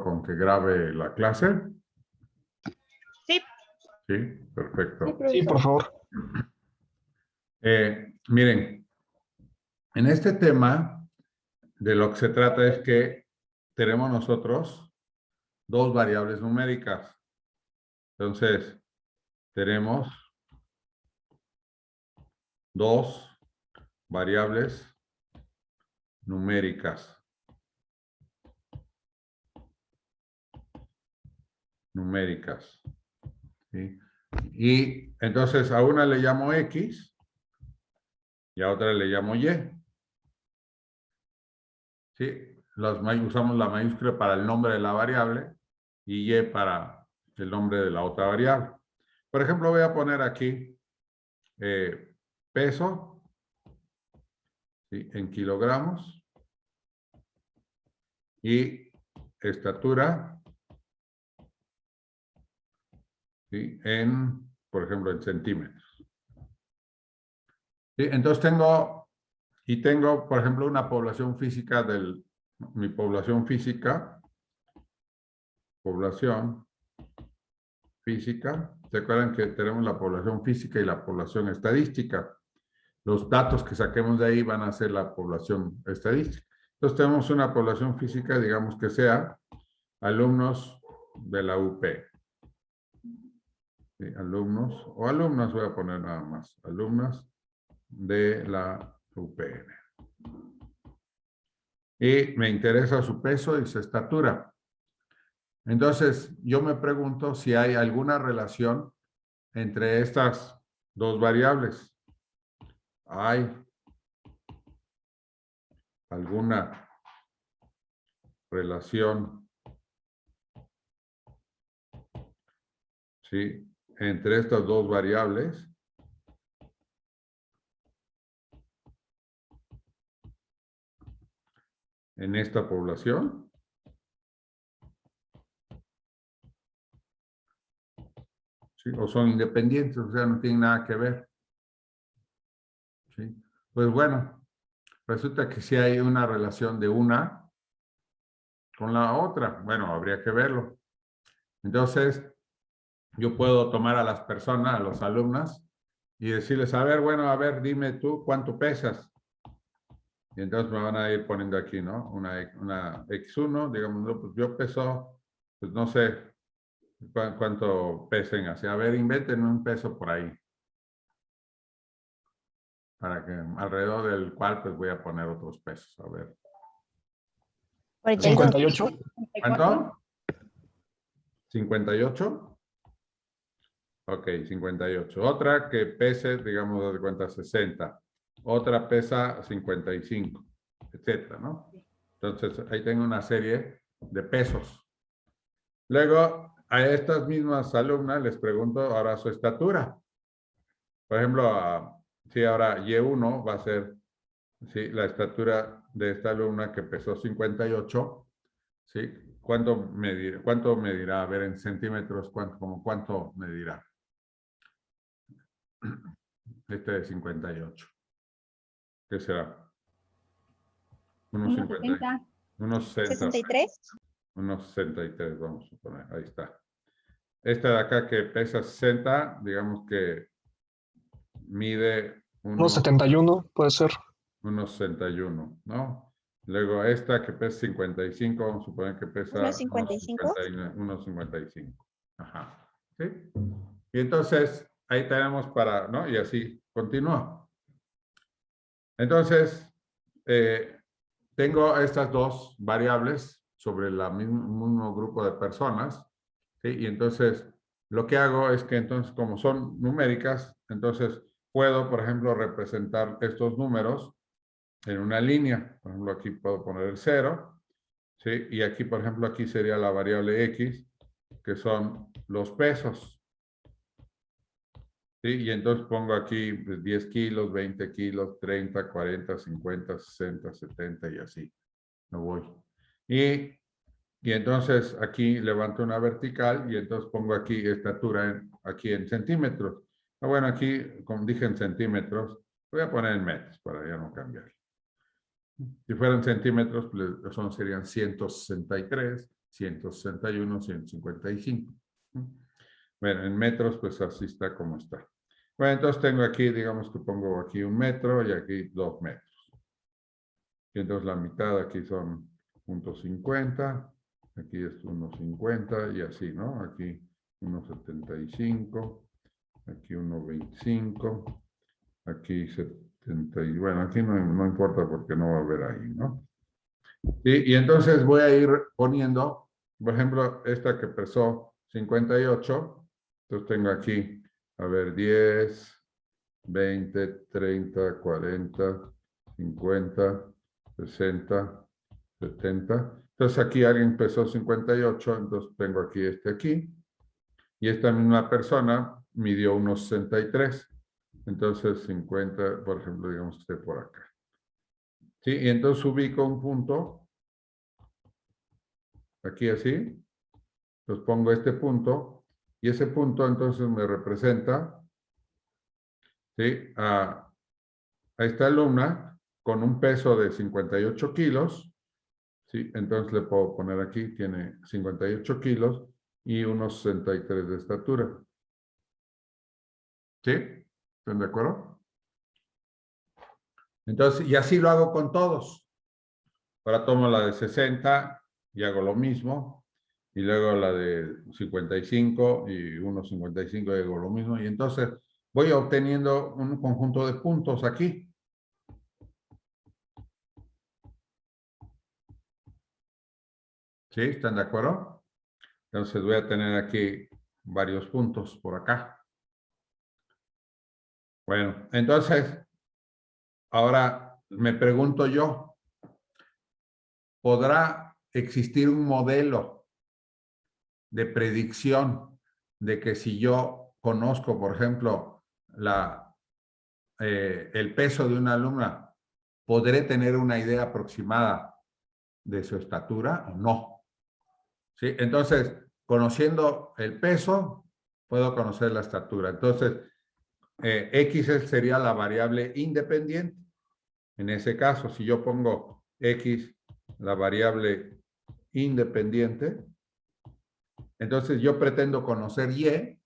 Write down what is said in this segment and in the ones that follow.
con que grabe la clase. Sí. Sí, perfecto. Sí, por favor. Miren, en este tema de lo que se trata es que tenemos nosotros dos variables numéricas. Entonces, tenemos dos variables numéricas. ¿Sí? Y entonces a una le llamo X y a otra le llamo Y. ¿Sí? Usamos la mayúscula para el nombre de la variable y Y para el nombre de la otra variable. Por ejemplo, voy a poner aquí peso, ¿sí?, en kilogramos y estatura, ¿sí?, por ejemplo, en centímetros. ¿Sí? Entonces tengo, por ejemplo, una población física mi población física, ¿se acuerdan que tenemos la población física y la población estadística? Los datos que saquemos de ahí van a ser la población estadística. Entonces tenemos una población física, digamos que sea alumnos de la UP. ¿Sí? Alumnos, o alumnas voy a poner nada más, alumnas de la UPN. Y me interesa su peso y su estatura. Entonces, yo me pregunto si hay alguna relación entre estas dos variables. ¿Hay alguna relación, sí, entre estas dos variables? En esta población. ¿Sí? O son independientes, o sea, no tienen nada que ver. ¿Sí? Pues bueno, resulta que sí hay una relación de una con la otra. Bueno, habría que verlo. Entonces, yo puedo tomar a las personas, a los alumnos, y decirles, a ver, bueno, a ver, dime tú cuánto pesas. Y entonces me van a ir poniendo aquí, ¿no? Una X1, digamos, no, pues yo peso, pues no sé cuánto pesen así. A ver, inventen un peso por ahí. Para que alrededor del cual pues voy a poner otros pesos. A ver. 58. ¿Cuánto? 58. Ok, 58. Otra que pese, digamos, de cuenta 60. Otra pesa 55, etcétera, ¿no? Entonces, ahí tengo una serie de pesos. Luego, a estas mismas alumnas les pregunto ahora su estatura. Por ejemplo, si ahora Y1 va a ser, sí, la estatura de esta alumna que pesó 58, ¿sí? ¿Cuánto medirá? A ver, en centímetros, ¿cuánto medirá? Este de 58. ¿Qué será? Unos 50. Unos 60. 63. Unos 63, vamos a poner. Ahí está. Esta de acá que pesa 60, digamos que mide Unos 71, puede ser. unos 61, ¿no? Luego esta que pesa 55, vamos a suponer que pesa ¿Unos 55? unos 55. Ajá. ¿Sí? Y entonces, ahí tenemos ¿no? Y así continúa. Entonces, tengo estas dos variables sobre el mismo grupo de personas, ¿sí? Y entonces, lo que hago es que entonces, como son numéricas, entonces puedo, por ejemplo, representar estos números en una línea. Por ejemplo, aquí puedo poner el 0, ¿sí? Y aquí, por ejemplo, aquí sería la variable X, que son los pesos. ¿Sí? Y entonces pongo aquí 10 kilos, 20 kilos, 30, 40, 50, 60, 70 y así. Me voy. Y entonces aquí levanto una vertical y entonces pongo aquí estatura aquí en centímetros. Bueno, aquí, como dije en centímetros, voy a poner en metros para ya no cambiar. Si fueran centímetros, pues serían 163. 161, 155. Bueno, en metros, pues así está como está. Bueno, entonces tengo aquí, digamos que pongo aquí 1 metro y aquí 2 metros. Y entonces la mitad aquí son 0.50, aquí es 1.50 y así, ¿no? Aquí 1.75, aquí 1.25, aquí 70, y bueno, aquí no importa porque no va a haber ahí, ¿no? Y entonces voy a ir poniendo, por ejemplo, esta que pesó 58, entonces tengo aquí, a ver, 10, 20, 30, 40, 50, 60, 70. Entonces aquí alguien pesó 58, entonces tengo aquí este aquí. Y esta misma persona midió unos 63. Entonces 50, por ejemplo, digamos que esté por acá. ¿Sí? Y entonces ubico un punto, aquí así. Entonces pongo este punto, y ese punto entonces me representa, ¿sí?, a esta alumna con un peso de 58 kilos, ¿sí? Entonces le puedo poner aquí, tiene 58 kilos y unos 63 de estatura. ¿Sí? ¿Están de acuerdo? Entonces, y así lo hago con todos. Ahora tomo la de 60 y hago lo mismo. Y luego la de 55 y 1.55 y hago lo mismo. Y entonces voy obteniendo un conjunto de puntos aquí. ¿Sí? ¿Están de acuerdo? Entonces voy a tener aquí varios puntos por acá. Bueno, entonces, ahora me pregunto yo, ¿podrá existir un modelo de predicción de que si yo conozco, por ejemplo, el peso de una alumna, podré tener una idea aproximada de su estatura o no? ¿Sí? Entonces, conociendo el peso, puedo conocer la estatura. Entonces, X sería la variable independiente. En ese caso, si yo pongo X, la variable independiente, entonces yo pretendo conocer Y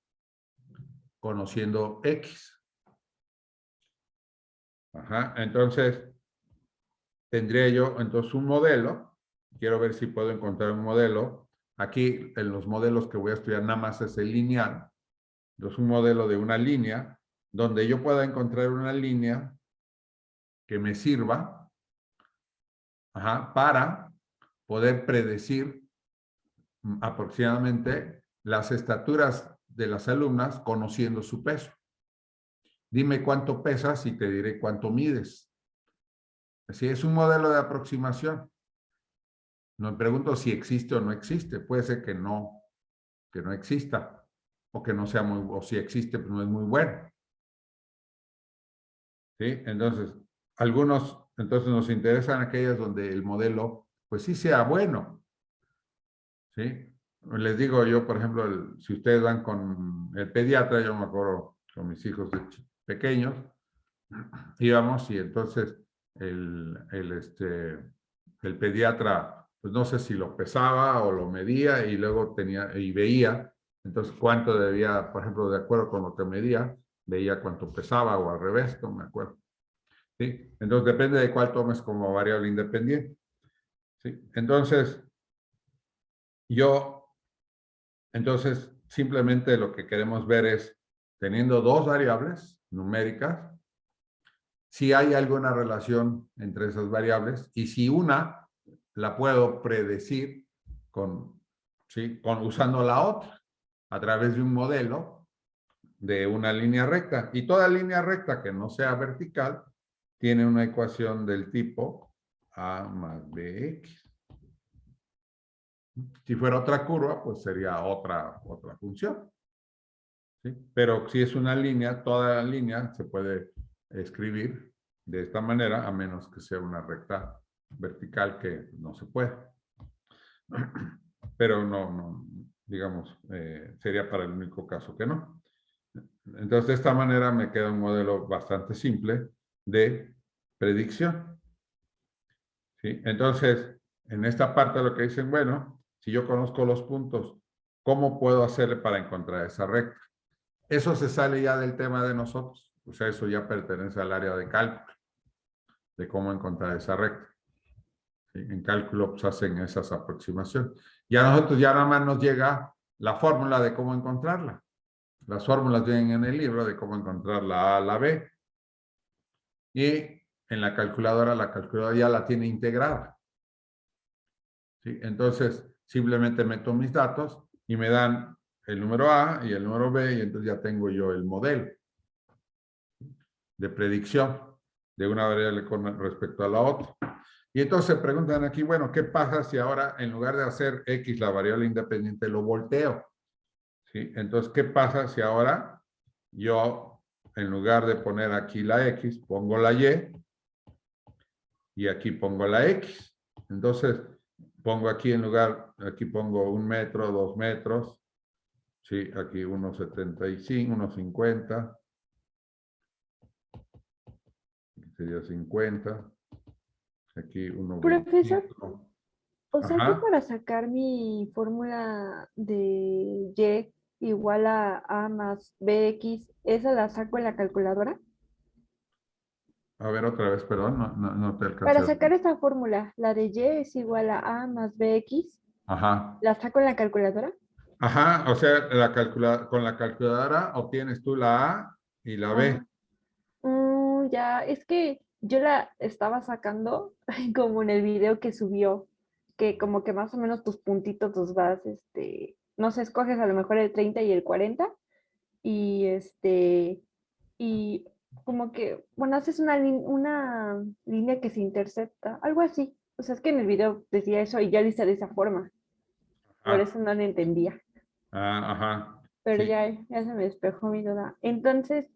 conociendo X. Ajá, entonces tendría yo entonces un modelo. Quiero ver si puedo encontrar un modelo. Aquí en los modelos que voy a estudiar nada más es el lineal. Entonces un modelo de una línea donde yo pueda encontrar una línea que me sirva, ajá, para poder predecir aproximadamente las estaturas de las alumnas conociendo su peso. Dime cuánto pesas y te diré cuánto mides. Así es un modelo de aproximación. No me pregunto si existe o no existe. Puede ser que no exista o que no sea muy, o si existe, pues no es muy bueno. ¿Sí? Entonces, entonces nos interesan aquellas donde el modelo, pues sí sea bueno. ¿Sí? Les digo yo, por ejemplo, si ustedes van con el pediatra, yo me acuerdo con mis hijos pequeños, íbamos y entonces el pediatra, pues no sé si lo pesaba o lo medía y luego veía, entonces cuánto debía, por ejemplo, de acuerdo con lo que medía, veía cuánto pesaba o al revés, no me acuerdo. ¿Sí? Entonces depende de cuál tomes como variable independiente. ¿Sí? Entonces, entonces simplemente lo que queremos ver es, teniendo dos variables numéricas, si hay alguna relación entre esas variables y si una la puedo predecir usando la otra a través de un modelo de una línea recta. Y toda línea recta que no sea vertical tiene una ecuación del tipo A más BX. Si fuera otra curva, pues sería otra función. ¿Sí? Pero si es una línea, toda la línea se puede escribir de esta manera, a menos que sea una recta vertical que no se puede. Pero no digamos, sería para el único caso que no. Entonces, de esta manera me queda un modelo bastante simple de predicción. ¿Sí? Entonces, en esta parte lo que dicen, bueno, si yo conozco los puntos, ¿cómo puedo hacerle para encontrar esa recta? Eso se sale ya del tema de nosotros. O sea, eso ya pertenece al área de cálculo, de cómo encontrar esa recta. ¿Sí? En cálculo pues, hacen esas aproximaciones. Y a nosotros ya nada más nos llega la fórmula de cómo encontrarla. Las fórmulas vienen en el libro de cómo encontrar la A, la B. Y en la calculadora ya la tiene integrada. ¿Sí? Entonces, simplemente meto mis datos y me dan el número A y el número B, y entonces ya tengo yo el modelo de predicción de una variable con respecto a la otra. Y entonces se preguntan aquí, bueno, ¿qué pasa si ahora en lugar de hacer X, la variable independiente, lo volteo? ¿Sí? Entonces, ¿qué pasa si ahora yo, en lugar de poner aquí la X, pongo la y aquí pongo la X? Entonces, pongo aquí en lugar, aquí pongo 1 metro, 2 metros, ¿sí? Aquí 1,75, 1,50, sería 50, aquí Profesor, 1,25. o sea que Ajá. para sacar mi fórmula de Y igual a A más BX, ¿esa la saco en la calculadora? A ver, otra vez, perdón, no te alcancé Para a sacar decir. esa fórmula, la de Y es igual a A más BX, Ajá. ¿la saco en la calculadora? Ajá, o sea, con la calculadora obtienes tú la A y la B. Ajá. Ya, es que yo la estaba sacando como en el video que subió, que como que más o menos tus puntitos los vas, no sé, escoges a lo mejor el 30 y el 40 y y como que, bueno, haces una línea que se intercepta, algo así. O sea, es que en el video decía eso y yo lo hice de esa forma, por Ah, eso no lo entendía, ajá. pero Sí, ya se me despejó mi duda. Entonces,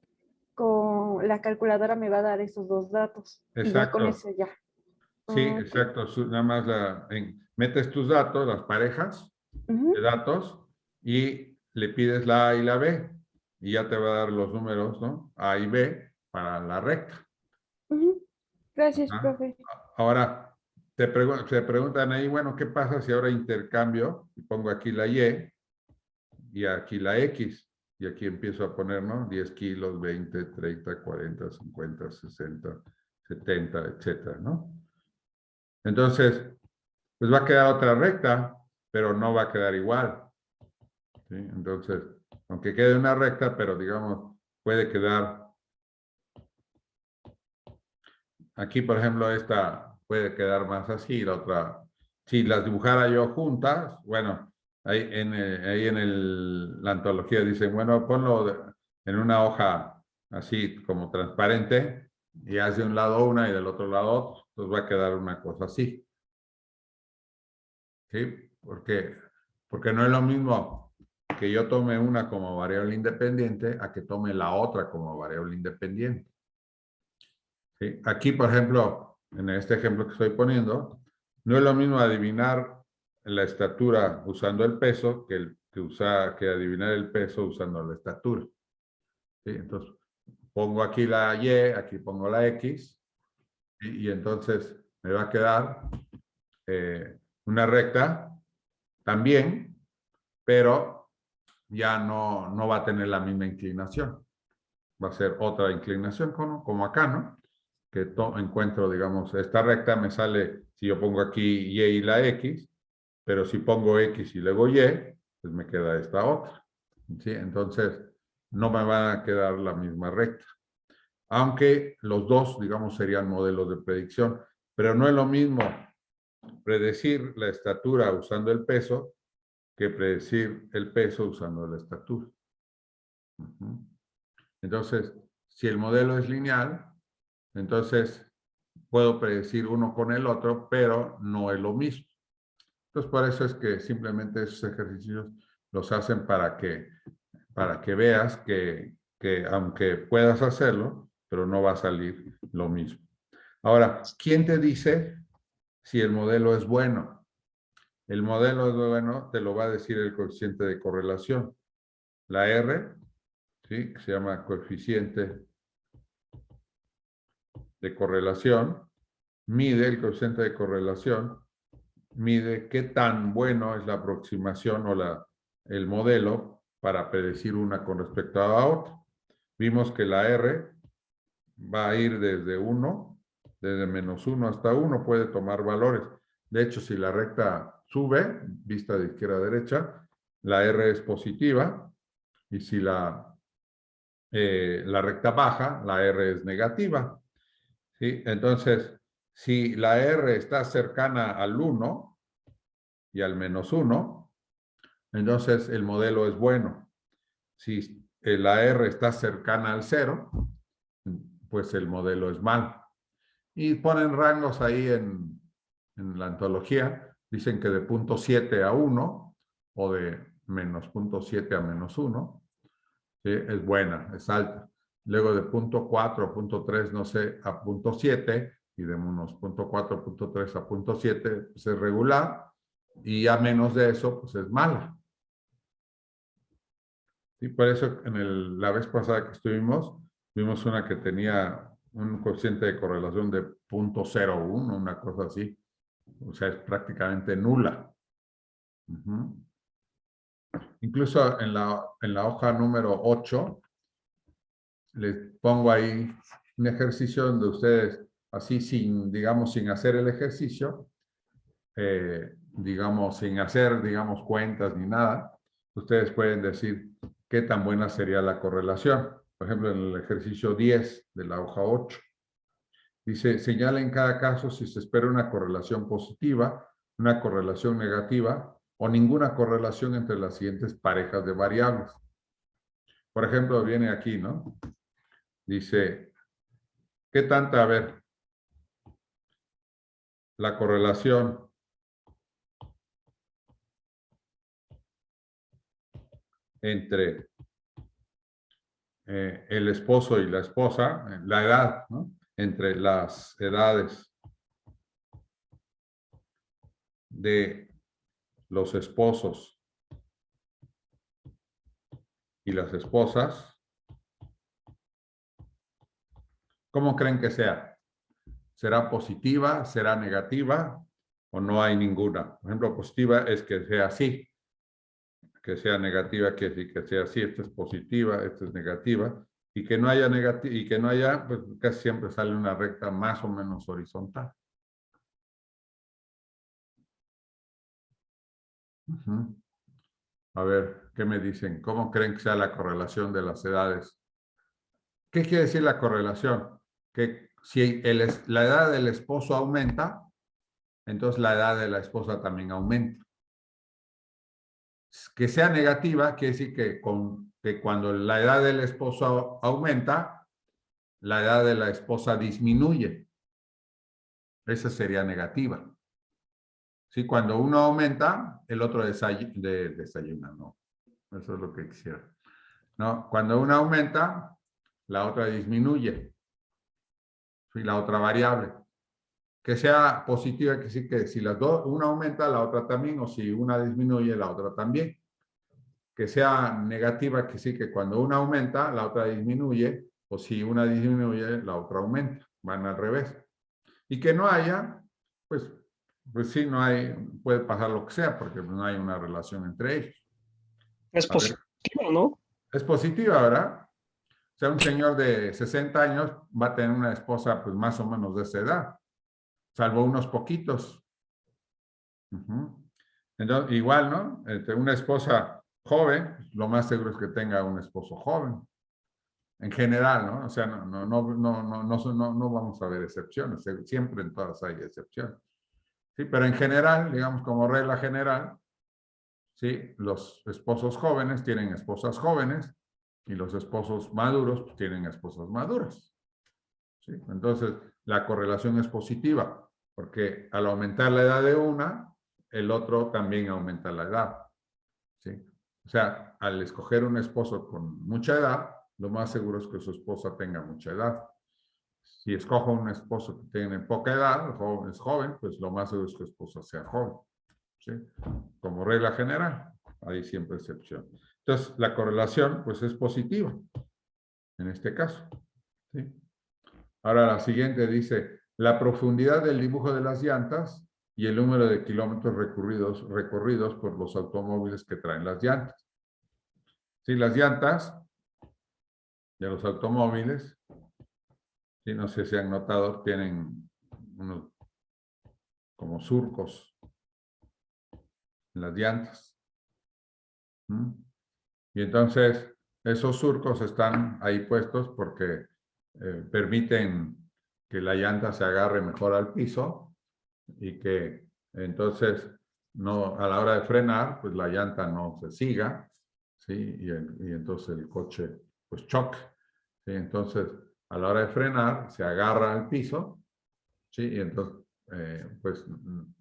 con la calculadora me va a dar esos dos datos y ya con exacto. eso ya. Sí, Ok. exacto. Nada más metes tus datos, las parejas de Ujú, datos, y le pides la A y la B. Y ya te va a dar los números, ¿no? A y B para la recta. ujú. Gracias, Ajá. profe. Ahora, se preguntan ahí, bueno, ¿qué pasa si ahora intercambio y pongo aquí la y aquí la X? Y aquí empiezo a poner, ¿no? 10 kilos, 20, 30, 40, 50, 60, 70, etcétera, ¿no? Entonces, pues va a quedar otra recta, pero no va a quedar igual, ¿sí? Entonces, aunque quede una recta, pero digamos, puede quedar, aquí por ejemplo, esta puede quedar más así, la otra, si las dibujara yo juntas, bueno, ahí la antología dicen, bueno, ponlo en una hoja así como transparente, y haz de un lado una y del otro lado otro, entonces va a quedar una cosa así, ¿sí? Porque no es lo mismo que yo tome una como variable independiente a que tome la otra como variable independiente. ¿Sí? Aquí, por ejemplo, en este ejemplo que estoy poniendo, no es lo mismo adivinar la estatura usando el peso que adivinar el peso usando la estatura. ¿Sí? Entonces, pongo aquí la Y, aquí pongo la X, y entonces me va a quedar una recta también, pero ya no va a tener la misma inclinación. Va a ser otra inclinación como acá, ¿no? Que encuentro, digamos, esta recta me sale, si yo pongo aquí Y y la X, pero si pongo X y luego Y, pues me queda esta otra. ¿Sí? Entonces, no me van a quedar la misma recta. Aunque los dos, digamos, serían modelos de predicción, pero no es lo mismo predecir la estatura usando el peso que predecir el peso usando la estatura. Entonces, si el modelo es lineal, entonces puedo predecir uno con el otro, pero no es lo mismo. Entonces, por eso es que simplemente esos ejercicios los hacen para que veas que aunque puedas hacerlo, pero no va a salir lo mismo. Ahora, ¿quién te dice si el modelo es bueno? El modelo es bueno, te lo va a decir el coeficiente de correlación. La R, ¿sí? Que se llama coeficiente de correlación, mide el coeficiente de correlación mide qué tan bueno es la aproximación o el modelo para predecir una con respecto a la otra. Vimos que la R va a ir desde 1, desde -1 hasta 1, puede tomar valores. De hecho, si la recta sube, vista de izquierda a derecha, la R es positiva, y si la recta baja, la R es negativa. ¿Sí? Entonces, si la R está cercana al 1 y al -1, entonces el modelo es bueno. Si la R está cercana al 0, pues el modelo es malo. Y ponen rangos ahí en la antología. Dicen que de 0.7 a 1 o de -0.7 a -1, ¿sí? Es buena, es alta. Luego de 0.4 a 0.3, no sé, a 0.7, y de unos 0.4, 0.3 a 0.7, pues es regular, y a menos de eso, pues es mala. Y por eso la vez pasada que estuvimos, vimos una que tenía un coeficiente de correlación de 0.01, una cosa así. O sea, es prácticamente nula. Incluso en la hoja número 8, les pongo ahí un ejercicio donde ustedes, así digamos, sin hacer el ejercicio, digamos, sin hacer, digamos, cuentas ni nada, ustedes pueden decir qué tan buena sería la correlación. Por ejemplo, en el ejercicio 10 de la hoja 8. Dice, señala en cada caso si se espera una correlación positiva, una correlación negativa o ninguna correlación entre las siguientes parejas de variables. Por ejemplo, viene aquí, ¿no? Dice, ¿qué tanta? A ver, la correlación entre el esposo y la esposa, la edad, ¿no? Entre las edades de los esposos y las esposas, ¿cómo creen que sea? ¿Será positiva? ¿Será negativa? ¿O no hay ninguna? Por ejemplo, positiva es que sea así. Que sea negativa quiere decir que sea así. Esta es positiva, esta es negativa. Y que no haya negativa, y que no haya, pues casi siempre sale una recta más o menos horizontal. A ver, ¿qué me dicen? ¿Cómo creen que sea la correlación de las edades? ¿Qué quiere decir la correlación? Que si la edad del esposo aumenta, entonces la edad de la esposa también aumenta. Que sea negativa quiere decir que cuando la edad del esposo aumenta, la edad de la esposa disminuye. Esa sería negativa. ¿Sí? Cuando uno aumenta, el otro desayuna, ¿no? Eso es lo que quisiera. ¿No? Cuando uno aumenta, la otra disminuye. ¿Sí? La otra variable. Que sea positiva, que sí que si las dos, una aumenta, la otra también, o si una disminuye, la otra también. Que sea negativa, que sí que cuando una aumenta, la otra disminuye, o si una disminuye, la otra aumenta. Van al revés. Y que no haya, pues sí, no hay, puede pasar lo que sea, porque no hay una relación entre ellos. Es positivo, ¿no? Es positiva, ¿verdad? O sea, un señor de 60 años va a tener una esposa, pues más o menos de esa edad, salvo unos poquitos. Entonces, igual, ¿no? Entre una esposa joven, lo más seguro es que tenga un esposo joven. En general, ¿no? O sea, no vamos a ver excepciones, siempre en todas hay excepciones. Sí, pero en general, digamos como regla general, sí, los esposos jóvenes tienen esposas jóvenes y los esposos maduros pues, tienen esposas maduras. ¿Sí? Entonces, la correlación es positiva, porque al aumentar la edad de una, el otro también aumenta la edad. ¿Sí? O sea, al escoger un esposo con mucha edad, lo más seguro es que su esposa tenga mucha edad. Si escojo un esposo que tiene poca edad, es joven, pues lo más seguro es que su esposa sea joven. ¿Sí? Como regla general, hay siempre excepción. Entonces, la correlación, pues es positiva, en este caso. ¿Sí? Ahora la siguiente dice, la profundidad del dibujo de las llantas y el número de kilómetros recorridos por los automóviles que traen las llantas. Sí, las llantas de los automóviles, sí, no sé si han notado, tienen unos como surcos en las llantas. Y entonces esos surcos están ahí puestos porque permiten que la llanta se agarre mejor al piso y que entonces no, a la hora de frenar, pues la llanta no se siga, ¿sí? Y entonces el coche pues choque, ¿sí? Entonces a la hora de frenar se agarra al piso, ¿sí? Y entonces pues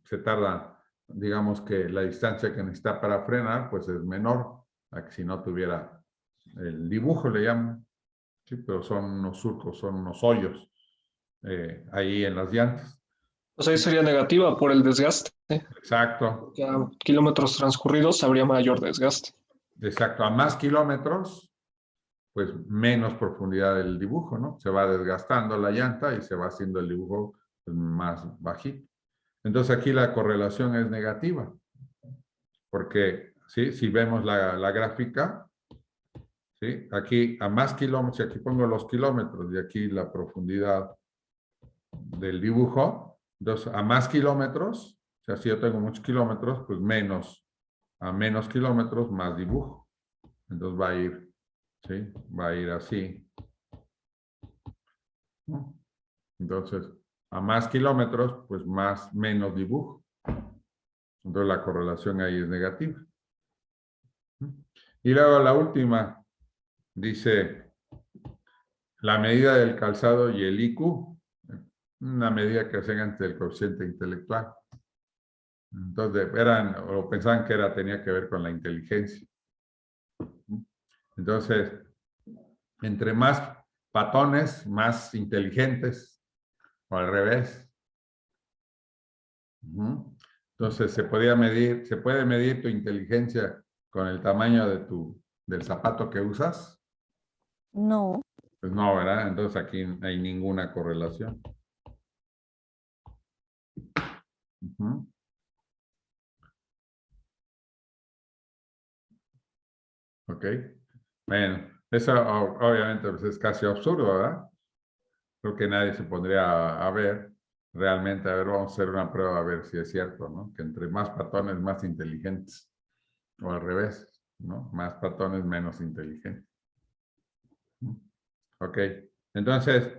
se tarda, digamos que la distancia que necesita para frenar pues es menor a que si no tuviera el dibujo, le llaman, ¿sí? Pero son unos surcos, son unos hoyos ahí en las llantas. Pues ahí sería negativa por el desgaste. Exacto, Ya kilómetros transcurridos habría mayor desgaste. exacto. A más kilómetros, pues menos profundidad del dibujo, ¿no? Se va desgastando la llanta y se va haciendo el dibujo pues, más bajito. Entonces aquí la correlación es negativa, porque ¿sí? Si vemos la gráfica, ¿sí? Aquí a más kilómetros, aquí pongo los kilómetros y aquí la profundidad del dibujo, entonces a más kilómetros, o sea, si yo tengo muchos kilómetros, pues menos, a menos kilómetros, más dibujo. Entonces va a ir, ¿sí? Va a ir así. ¿No? Entonces, a más kilómetros, pues menos dibujo. Entonces la correlación ahí es negativa. Y luego la última, dice, la medida del calzado y el IQ, una medida que hacen ante el coeficiente intelectual. Entonces, o pensaban que tenía que ver con la inteligencia. Entonces, entre más patones, más inteligentes, o al revés. Entonces, se puede medir tu inteligencia con el tamaño del zapato que usas. No. Pues no, ¿verdad? Entonces aquí no hay ninguna correlación. Ok. Bueno, eso obviamente pues, es casi absurdo, ¿verdad? Creo que nadie se pondría a ver realmente, a ver, vamos a hacer una prueba a ver si es cierto, ¿no? Que entre más patones, más inteligentes. O al revés, ¿no? Más patones, menos inteligentes. Ok. Entonces,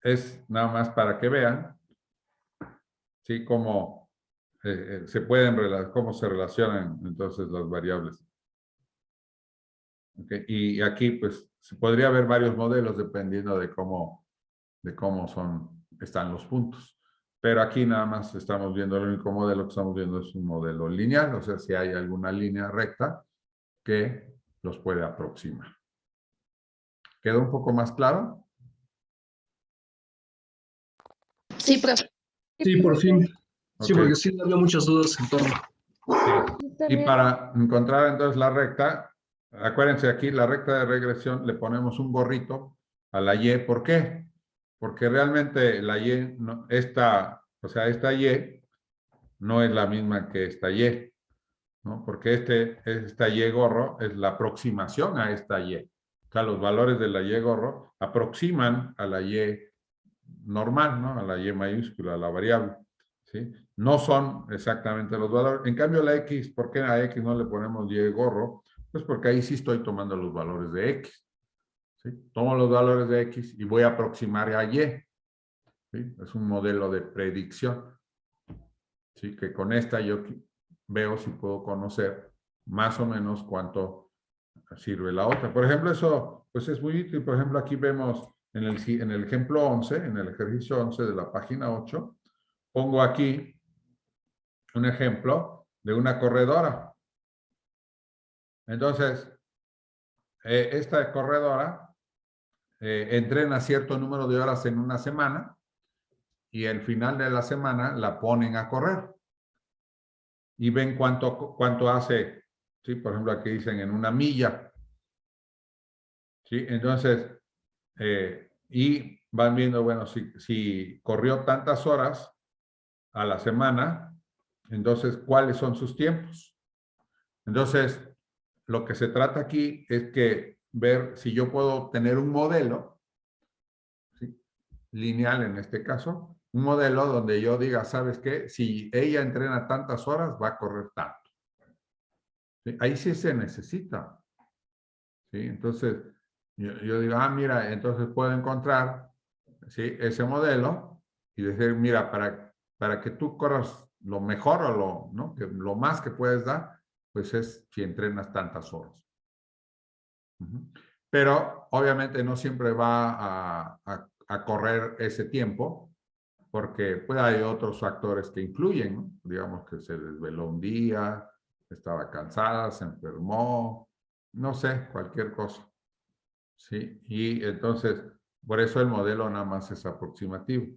es nada más para que vean, ¿sí? Cómo cómo se relacionan entonces las variables. Okay. Y aquí, pues, se podría ver varios modelos dependiendo de cómo están los puntos. Pero aquí nada más estamos viendo, el único modelo que estamos viendo es un modelo lineal, o sea, si hay alguna línea recta que los puede aproximar. ¿Quedó un poco más claro? Sí, profe. Sí, por fin. Sí, Ok. porque sí había muchas dudas en torno. Sí. Y También, para encontrar entonces la recta, acuérdense aquí, la recta de regresión le ponemos un gorrito a la Y. ¿Por qué? Porque realmente la Y, esta Y no es la misma que esta Y, ¿no? Porque esta Y gorro es la aproximación a esta Y. O sea, los valores de la Y gorro aproximan a la Y normal, ¿no? A la Y mayúscula, a la variable, ¿sí? No son exactamente los valores. En cambio, la X, ¿por qué a X no le ponemos Y gorro? Pues porque ahí sí estoy tomando los valores de X, ¿sí? Tomo los valores de X y voy a aproximar a Y, ¿sí? Es un modelo de predicción, ¿sí? Que con esta yo veo si puedo conocer más o menos cuánto sirve la otra. Por ejemplo, eso pues es muy útil. Por ejemplo, aquí vemos en el ejemplo 11, en el ejercicio 11 de la página 8, pongo aquí un ejemplo de una corredora. Entonces, esta corredora entrena cierto número de horas en una semana y al final de la semana la ponen a correr. Y ven cuánto hace, ¿sí? Por ejemplo, aquí dicen en una milla. ¿Sí? Entonces, y van viendo, bueno, si corrió tantas horas a la semana, entonces, ¿cuáles son sus tiempos? Entonces, lo que se trata aquí es que ver si yo puedo tener un modelo, ¿sí? Lineal en este caso, un modelo donde yo diga, ¿sabes qué? Si ella entrena tantas horas, va a correr tanto. ¿Sí? Ahí sí se necesita. ¿Sí? Entonces, yo digo, mira, entonces puedo encontrar, ¿sí?, ese modelo y decir, mira, para que tú corras lo mejor o ¿no?, que lo más que puedes dar, pues es si entrenas tantas horas. Pero obviamente no siempre va a correr ese tiempo, porque pues, hay otros factores que influyen, ¿no? Digamos que se desveló un día, estaba cansada, se enfermó, no sé, cualquier cosa. ¿Sí? Y entonces, por eso el modelo nada más es aproximativo.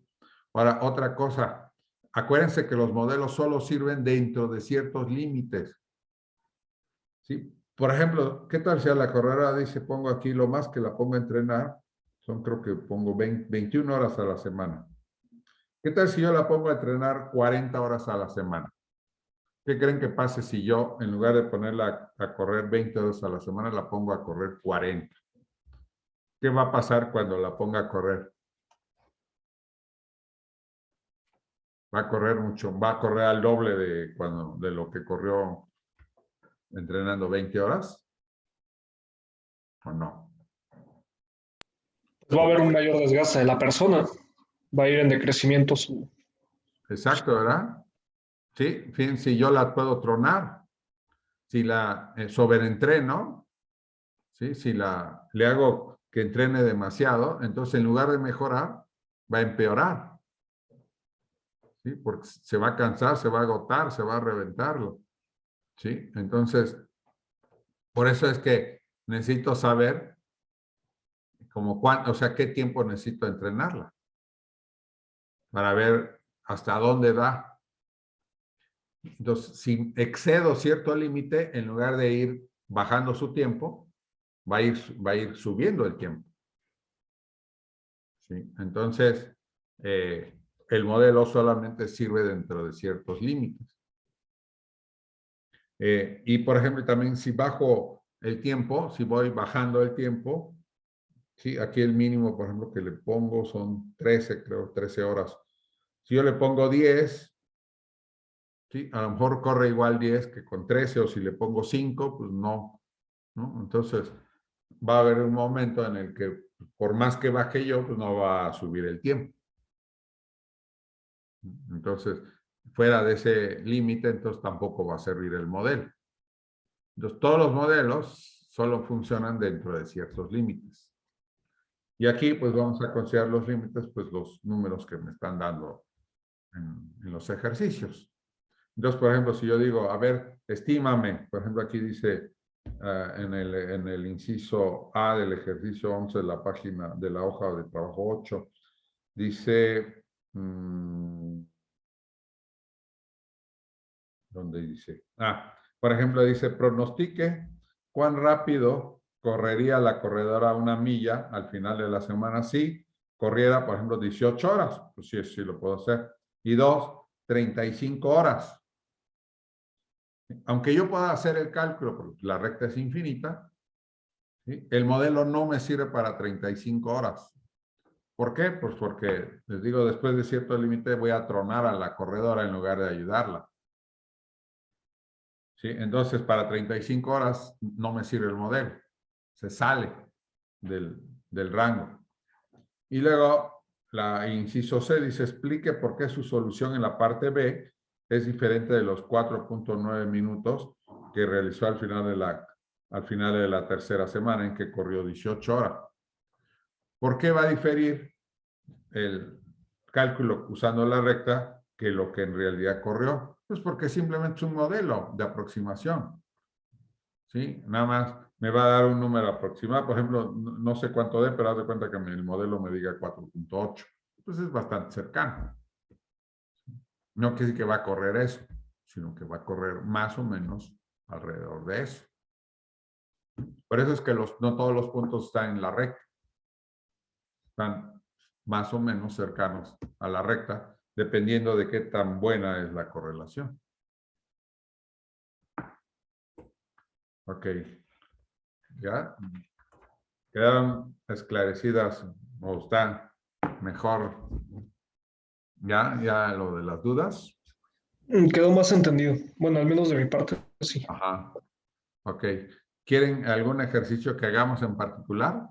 Ahora, otra cosa, acuérdense que los modelos solo sirven dentro de ciertos límites. ¿Sí? Por ejemplo, ¿qué tal si a la corredora dice, pongo aquí lo más que la pongo a entrenar? Son, creo que pongo 21 horas a la semana. ¿Qué tal si yo la pongo a entrenar 40 horas a la semana? ¿Qué creen que pase si yo, en lugar de ponerla a correr 20 horas a la semana, la pongo a correr 40? ¿Qué va a pasar cuando la ponga a correr? Va a correr mucho, va a correr al doble de lo que corrió entrenando 20 horas. ¿O no? Pues va a haber un mayor desgaste de la persona. Va a ir en decrecimiento su... Exacto, ¿verdad? Sí, fíjense, yo la puedo tronar. Si la sobreentreno, ¿sí? Si le hago que entrene demasiado, entonces en lugar de mejorar, va a empeorar. ¿Sí? Porque se va a cansar, se va a agotar, se va a reventarlo. ¿Sí? Entonces, por eso es que necesito saber como cuánto, o sea, qué tiempo necesito entrenarla para ver hasta dónde da. Entonces, si excedo cierto límite, en lugar de ir bajando su tiempo, va a ir subiendo el tiempo. ¿Sí? Entonces, el modelo solamente sirve dentro de ciertos límites. Y, por ejemplo, también si bajo el tiempo, si voy bajando el tiempo, ¿sí? Aquí el mínimo, por ejemplo, que le pongo son 13, creo, 13 horas. Si yo le pongo 10, ¿sí? A lo mejor corre igual 10 que con 13, o si le pongo 5, pues no, ¿no? Entonces, va a haber un momento en el que, por más que baje yo, pues no va a subir el tiempo. Entonces, fuera de ese límite, entonces tampoco va a servir el modelo. Entonces, todos los modelos solo funcionan dentro de ciertos límites. Y aquí, pues, vamos a considerar los límites, pues, los números que me están dando en los ejercicios. Entonces, por ejemplo, si yo digo, a ver, estímame, por ejemplo, aquí dice en el inciso A del ejercicio 11 de la página de la hoja de trabajo 8, dice, ¿dónde dice? Por ejemplo, dice, pronostique cuán rápido correría la corredora 1 milla al final de la semana si corriera, por ejemplo, 18 horas. Pues sí, sí lo puedo hacer. Y 2, 35 horas. Aunque yo pueda hacer el cálculo, porque la recta es infinita, ¿sí? El modelo no me sirve para 35 horas. ¿Por qué? Pues porque, les digo, después de cierto límite voy a tronar a la corredora en lugar de ayudarla. ¿Sí? Entonces, para 35 horas no me sirve el modelo. Se sale del rango. Y luego, la inciso C dice, explique por qué su solución en la parte B es diferente de los 4.9 minutos que realizó al final de la tercera semana en que corrió 18 horas. ¿Por qué va a diferir el cálculo usando la recta que lo que en realidad corrió? Pues porque simplemente es un modelo de aproximación. ¿Sí? Nada más me va a dar un número aproximado. Por ejemplo, no sé cuánto dé, pero haz de cuenta que el modelo me diga 4.8. Pues es bastante cercano. No quiere decir que va a correr eso, sino que va a correr más o menos alrededor de eso. Por eso es que no todos los puntos están en la recta. Están más o menos cercanos a la recta, dependiendo de qué tan buena es la correlación. Ok. ¿Ya? ¿Quedaron esclarecidas o están mejor? ¿Ya lo de las dudas? Quedó más entendido. Bueno, al menos de mi parte, sí. Ajá. Ok. ¿Quieren algún ejercicio que hagamos en particular?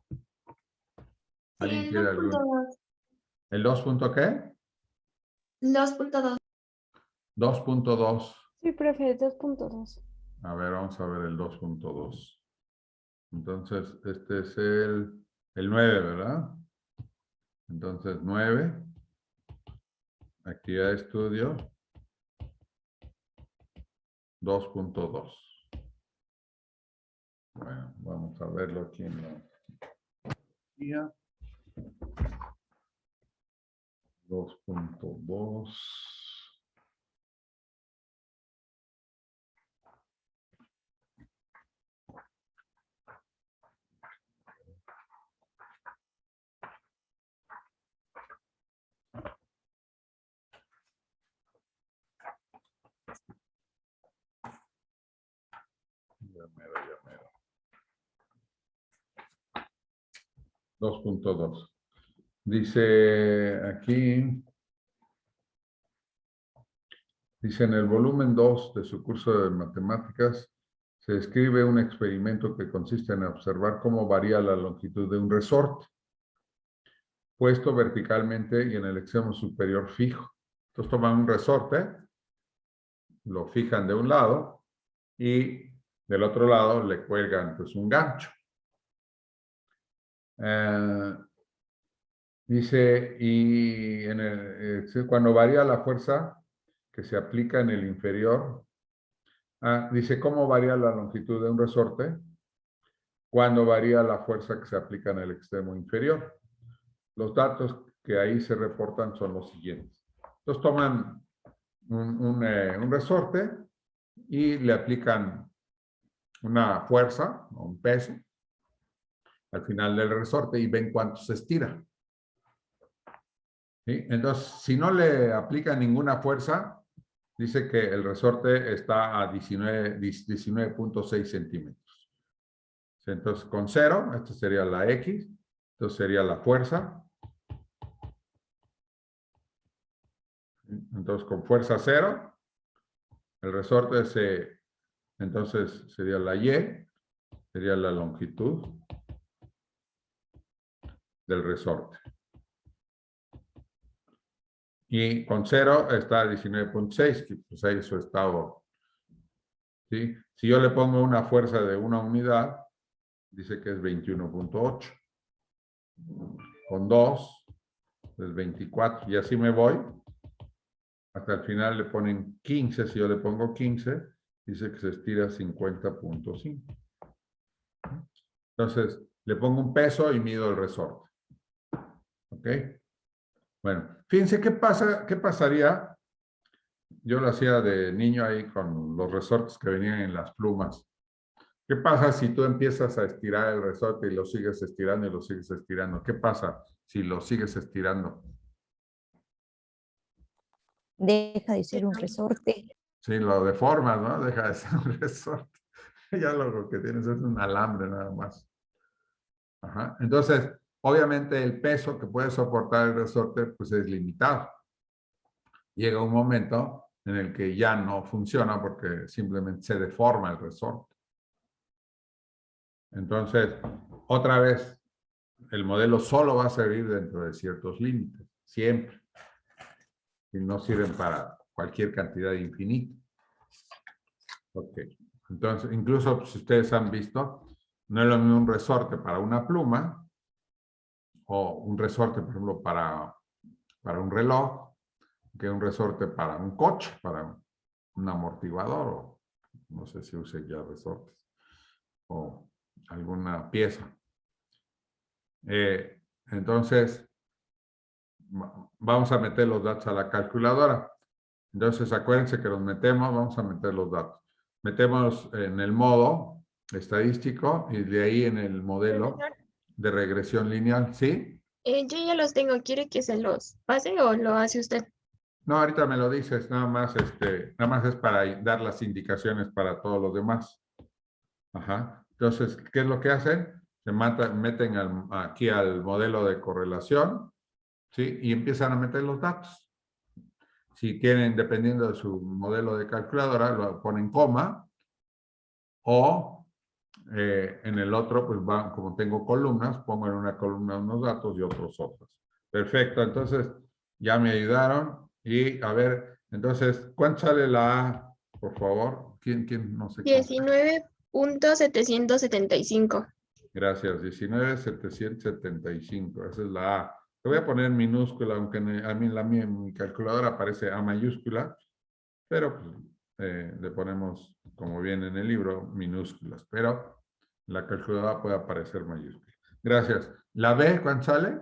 Sí, ¿Alguien el quiere algún? 2.2. ¿El 2 punto qué? 2.2. 2.2. Sí, profe, 2.2. A ver, vamos a ver el 2.2. Entonces, este es el 9, ¿verdad? Entonces, 9. Actividad de estudio. 2.2. Bueno, vamos a verlo aquí en la guía. 2.2. Ya mero. 2.2. Dice aquí, dice en el volumen 2 de su curso de matemáticas, se describe un experimento que consiste en observar cómo varía la longitud de un resorte, puesto verticalmente y en el extremo superior fijo. Entonces toman un resorte, lo fijan de un lado y del otro lado le cuelgan pues un gancho. Dice, y cuando varía la fuerza que se aplica en el inferior, dice, ¿cómo varía la longitud de un resorte? Cuando varía la fuerza que se aplica en el extremo inferior. Los datos que ahí se reportan son los siguientes. Entonces toman un resorte y le aplican una fuerza o un peso al final del resorte y ven cuánto se estira. ¿Sí? Entonces, si no le aplican ninguna fuerza, dice que el resorte está a 19.6 centímetros. Entonces, con 0, esto sería la X, entonces sería la fuerza. Entonces, con fuerza 0, el resorte entonces sería la Y, sería la longitud del resorte. Y con 0 está 19.6, que pues ahí su estado. ¿Sí? Si yo le pongo una fuerza de 1 unidad, dice que es 21.8. Con 2, es 24. Y así me voy. Hasta el final le ponen 15. Si yo le pongo 15, dice que se estira 50.5. Entonces, le pongo un peso y mido el resorte. ¿Ok? Bueno, fíjense qué pasaría. Yo lo hacía de niño ahí con los resortes que venían en las plumas. ¿Qué pasa si tú empiezas a estirar el resorte y lo sigues estirando y lo sigues estirando? ¿Qué pasa si lo sigues estirando? Deja de ser un resorte. Sí, lo deformas, ¿no? Deja de ser un resorte. Ya lo que tienes es un alambre nada más. Ajá. Entonces, obviamente el peso que puede soportar el resorte pues es limitado. Llega un momento en el que ya no funciona porque simplemente se deforma el resorte. Entonces, otra vez, el modelo solo va a servir dentro de ciertos límites, siempre. Y no sirven para cualquier cantidad infinita. Ok. Entonces, incluso si ustedes han visto, no es lo mismo un resorte para una pluma o un resorte, por ejemplo, para un reloj, que un resorte para un coche, para un amortiguador, o no sé si use ya resortes, o alguna pieza. Entonces, vamos a meter los datos a la calculadora. Entonces, acuérdense que los metemos, vamos a meter los datos. Metemos en el modo estadístico y de ahí en el modelo de regresión lineal, ¿sí? Yo ya los tengo. ¿Quiere que se los pase o lo hace usted? No, ahorita me lo dices, nada más es para dar las indicaciones para todos los demás. Ajá. Entonces, ¿qué es lo que hacen? Se meten aquí al modelo de correlación, ¿sí? Y empiezan a meter los datos. Si quieren, dependiendo de su modelo de calculadora, lo ponen coma, o en el otro, pues van, como tengo columnas, pongo en una columna unos datos y otros. Perfecto, entonces ya me ayudaron. Y a ver, entonces, ¿cuánto sale la A, por favor? ¿Quién? No sé. 19.775. Gracias, 19.775, esa es la A. Le voy a poner minúscula, aunque a mí en mi calculadora aparece A mayúscula, pero pues, le ponemos, como viene en el libro, minúsculas, pero la calculadora puede aparecer mayúscula. Gracias. ¿La B cuánto sale?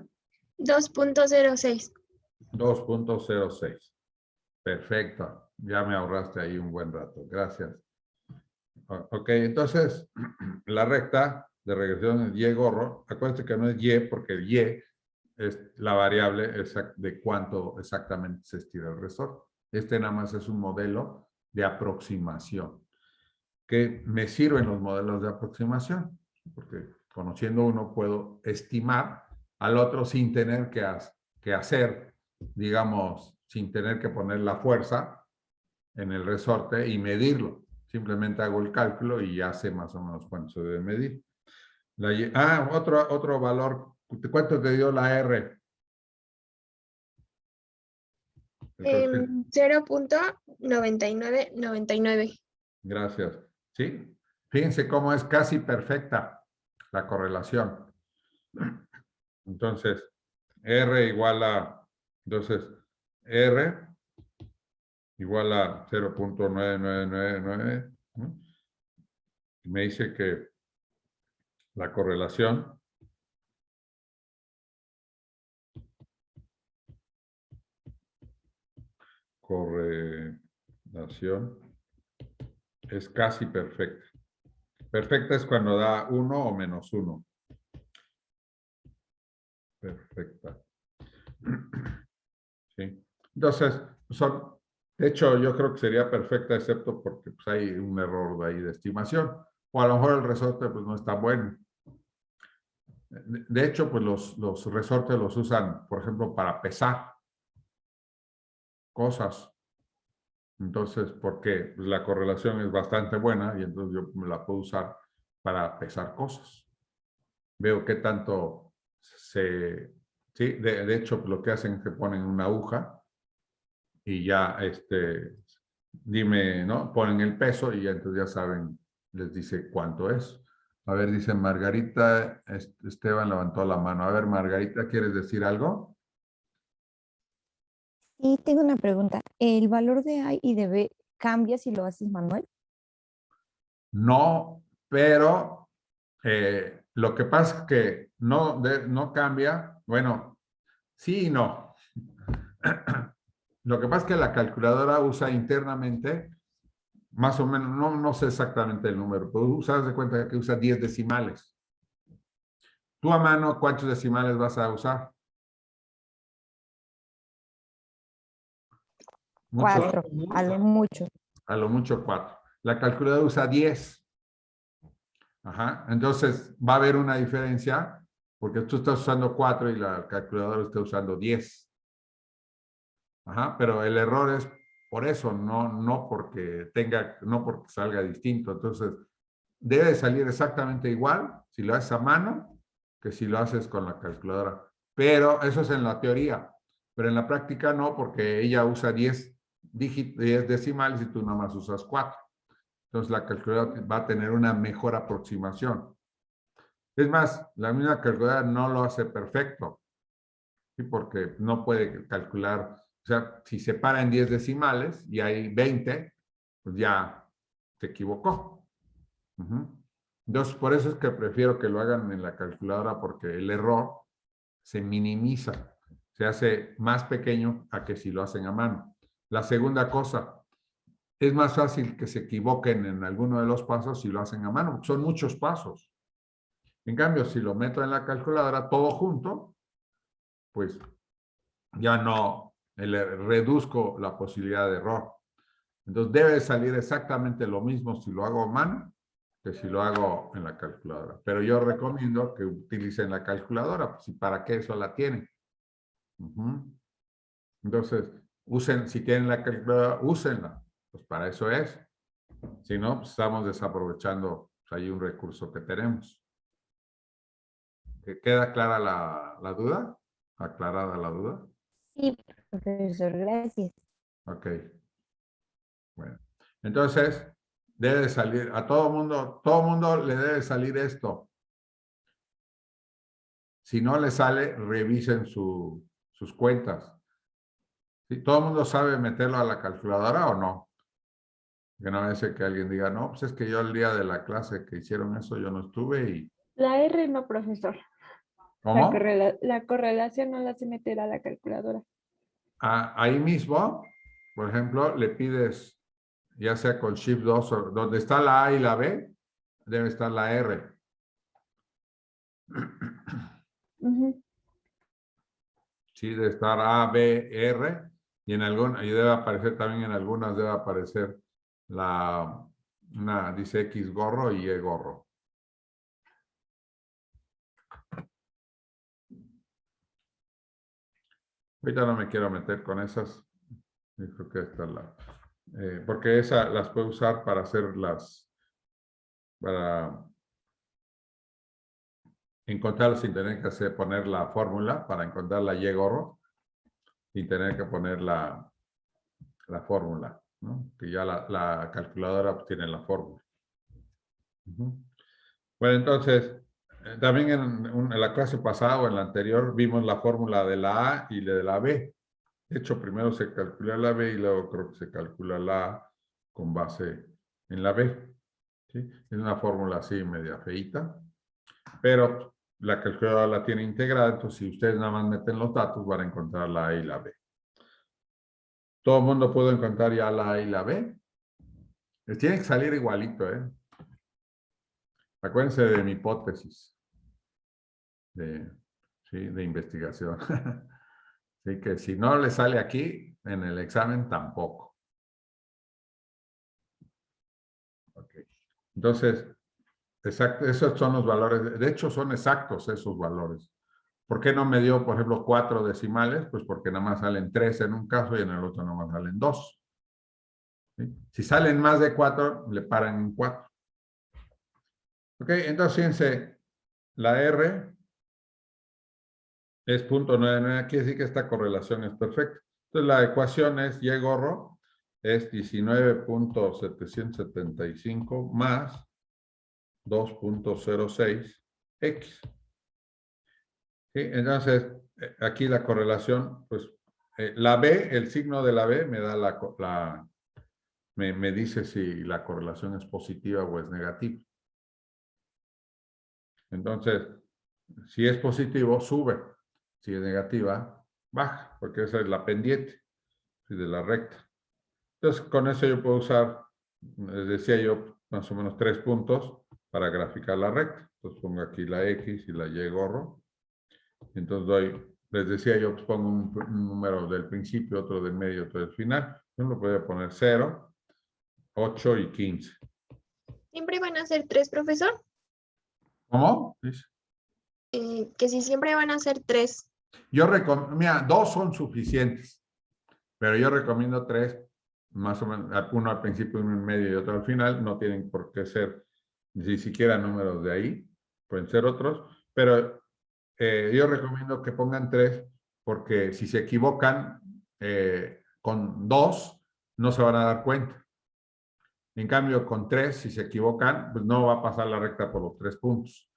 2.06. 2.06. Perfecto. Ya me ahorraste ahí un buen rato. Gracias. Ok, entonces, la recta de regresión es Y gorro. Acuérdense que no es Y porque el Y es la variable de cuánto exactamente se estira el resorte. Este nada más es un modelo de aproximación. ¿Qué me sirven los modelos de aproximación? Porque conociendo uno puedo estimar al otro sin tener que hacer, digamos, sin tener que poner la fuerza en el resorte y medirlo. Simplemente hago el cálculo y ya sé más o menos cuánto se debe medir. Otro valor. ¿Cuánto te dio la R? 0.9999. Gracias. ¿Sí? Fíjense cómo es casi perfecta la correlación. Entonces, entonces, R igual a 0.9999. ¿no? Me dice que la correlación es casi perfecta. Perfecta es cuando da 1 o menos 1. Perfecta. ¿Sí? Entonces, de hecho, yo creo que sería perfecta, excepto porque pues, hay un error de ahí de estimación. O a lo mejor el resorte pues, no está bueno. De hecho, pues los resortes los usan, por ejemplo, para pesar cosas. Entonces, porque pues, la correlación es bastante buena y entonces yo me la puedo usar para pesar cosas. Veo qué tanto sí, de hecho, lo que hacen es que ponen una aguja y ya, dime, ¿no? Ponen el peso y ya entonces ya saben, les dice cuánto es. A ver, dice Margarita, Esteban levantó la mano. A ver, Margarita, ¿quieres decir algo? Y tengo una pregunta. ¿El valor de A y de B cambia si lo haces manual? No, pero lo que pasa es que no cambia. Bueno, sí y no. Lo que pasa es que la calculadora usa internamente, más o menos, no sé exactamente el número, pero usas de cuenta que usa 10 decimales. Tú a mano, ¿cuántos decimales vas a usar? Muchos. 4, a lo mucho. A lo mucho 4. La calculadora usa 10. Ajá. Entonces, va a haber una diferencia porque tú estás usando 4 y la calculadora está usando 10. Ajá. Pero el error es por eso, no porque salga distinto. Entonces, debe salir exactamente igual si lo haces a mano que si lo haces con la calculadora. Pero eso es en la teoría. Pero en la práctica no, porque ella usa 10 decimales y tú nada más usas 4. Entonces la calculadora va a tener una mejor aproximación. Es más, la misma calculadora no lo hace perfecto, ¿sí? Porque no puede calcular, o sea, si se para en 10 decimales y hay 20, pues ya se equivocó. Entonces, por eso es que prefiero que lo hagan en la calculadora porque el error se minimiza, se hace más pequeño a que si lo hacen a mano. La segunda cosa, es más fácil que se equivoquen en alguno de los pasos si lo hacen a mano, porque son muchos pasos. En cambio, si lo meto en la calculadora todo junto, pues ya no le reduzco la posibilidad de error. Entonces debe salir exactamente lo mismo si lo hago a mano que si lo hago en la calculadora. Pero yo recomiendo que utilicen la calculadora, pues, ¿y para qué eso la tienen? Entonces, si tienen la calculadora, úsenla. Pues para eso es. Si no, pues estamos desaprovechando pues, ahí un recurso que tenemos. ¿Queda clara la duda? ¿Aclarada la duda? Sí, profesor, gracias. Ok. Bueno. Entonces, debe de salir, a todo mundo le debe salir esto. Si no le sale, revisen sus cuentas. ¿Sí? ¿Todo el mundo sabe meterlo a la calculadora o no? Que no vaya que alguien diga, no, pues es que yo el día de la clase que hicieron eso, yo no estuve y... La R no, profesor. ¿Cómo? La correlación no la hace meter a la calculadora. Ahí mismo, por ejemplo, le pides, ya sea con Shift 2, o donde está la A y la B, debe estar la R. Sí, debe estar A, B, R, y y debe aparecer también en algunas, debe aparecer dice X gorro y Y gorro. Ahorita no me quiero meter con esas. Yo creo que esta es porque esas las puedo usar para para encontrar sin tener que poner la fórmula, para encontrar la Y gorro, sin tener que poner la fórmula, ¿no? Que ya la calculadora obtiene la fórmula. Bueno, entonces, también en la clase pasada o en la anterior vimos la fórmula de la A y de la B. De hecho, primero se calcula la B y luego creo que se calcula la A con base en la B. ¿Sí? Es una fórmula así media feíta, pero la calculadora la tiene integrada, entonces si ustedes nada más meten los datos van a encontrar la A y la B. ¿Todo el mundo puede encontrar ya la A y la B? Les tiene que salir igualito, ¿eh? Acuérdense de mi hipótesis de investigación. Así que si no le sale aquí, en el examen tampoco. Okay. Entonces, exacto, esos son los valores. De hecho, son exactos esos valores. ¿Por qué no me dio, por ejemplo, 4 decimales? Pues porque nada más salen 3 en un caso y en el otro nada más salen 2. ¿Sí? Si salen más de 4, le paran en 4. Ok, entonces fíjense, la R es 0.99, quiere decir que esta correlación es perfecta. Entonces la ecuación es Y gorro es 19.775 más 2.06x. ¿Sí? Entonces, aquí la correlación, pues, la B, el signo de la B me da me dice si la correlación es positiva o es negativa. Entonces, si es positivo, sube. Si es negativa, baja, porque esa es la pendiente de la recta. Entonces, con eso yo puedo usar, les decía yo, más o menos 3 puntos para graficar la recta. Entonces pongo aquí la X y la Y gorro. Entonces les decía yo, pues pongo un número del principio, otro del medio, otro del final. Yo lo voy a poner 0, 8 y 15. ¿Siempre van a ser 3, profesor? ¿Cómo? Que si siempre van a ser 3. Yo recomiendo, mira, 2 son suficientes, pero yo recomiendo 3, más o menos, uno al principio, uno en medio y otro al final. No tienen por qué ser ni siquiera números de ahí, pueden ser otros, pero yo recomiendo que pongan 3 porque si se equivocan con 2 no se van a dar cuenta. En cambio, con 3, si se equivocan, pues no va a pasar la recta por los 3 puntos.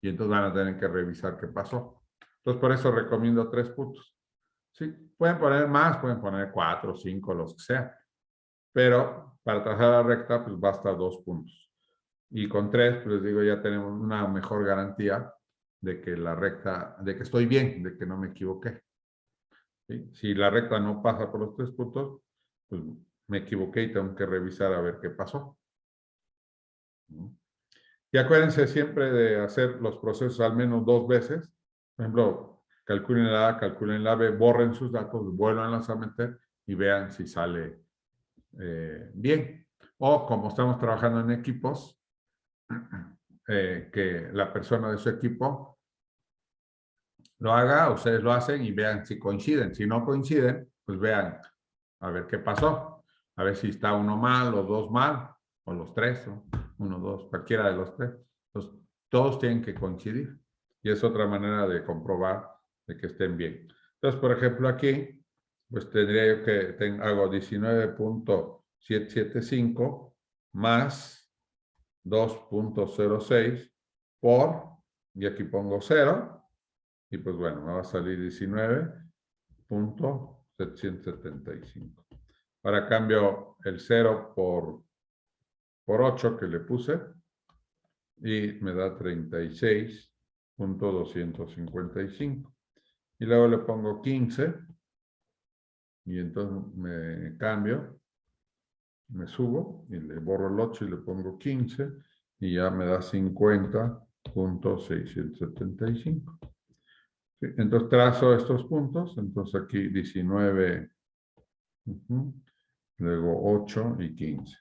Y entonces van a tener que revisar qué pasó. Entonces, por eso recomiendo 3 puntos. Sí, pueden poner más, pueden poner 4, 5, los que sea. Pero para trazar la recta, pues basta 2 puntos. Y con 3, pues les digo, ya tenemos una mejor garantía de que la recta, de que estoy bien, de que no me equivoqué. ¿Sí? Si la recta no pasa por los 3 puntos, pues me equivoqué y tengo que revisar a ver qué pasó. Y acuérdense siempre de hacer los procesos al menos 2 veces. Por ejemplo, calculen la A, calculen la B, borren sus datos, vuelvan a meter y vean si sale bien. O como estamos trabajando en equipos, que la persona de su equipo lo haga, ustedes lo hacen y vean si coinciden. Si no coinciden, pues vean a ver qué pasó. A ver si está uno mal o dos mal, o los tres, ¿no? Uno, dos, cualquiera de los tres. Entonces, todos tienen que coincidir. Y es otra manera de comprobar de que estén bien. Entonces, por ejemplo, aquí, pues tendría yo que hago 19.775 más 2.06 por, y aquí pongo 0, y pues bueno, me va a salir 19.775. Ahora cambio el 0 por 8 que le puse, y me da 36.255. Y luego le pongo 15, y entonces me cambio, me subo, y le borro el 8 y le pongo 15, y ya me da 50.675. ¿Sí? Entonces trazo estos puntos, entonces aquí 19, luego 8 y 15.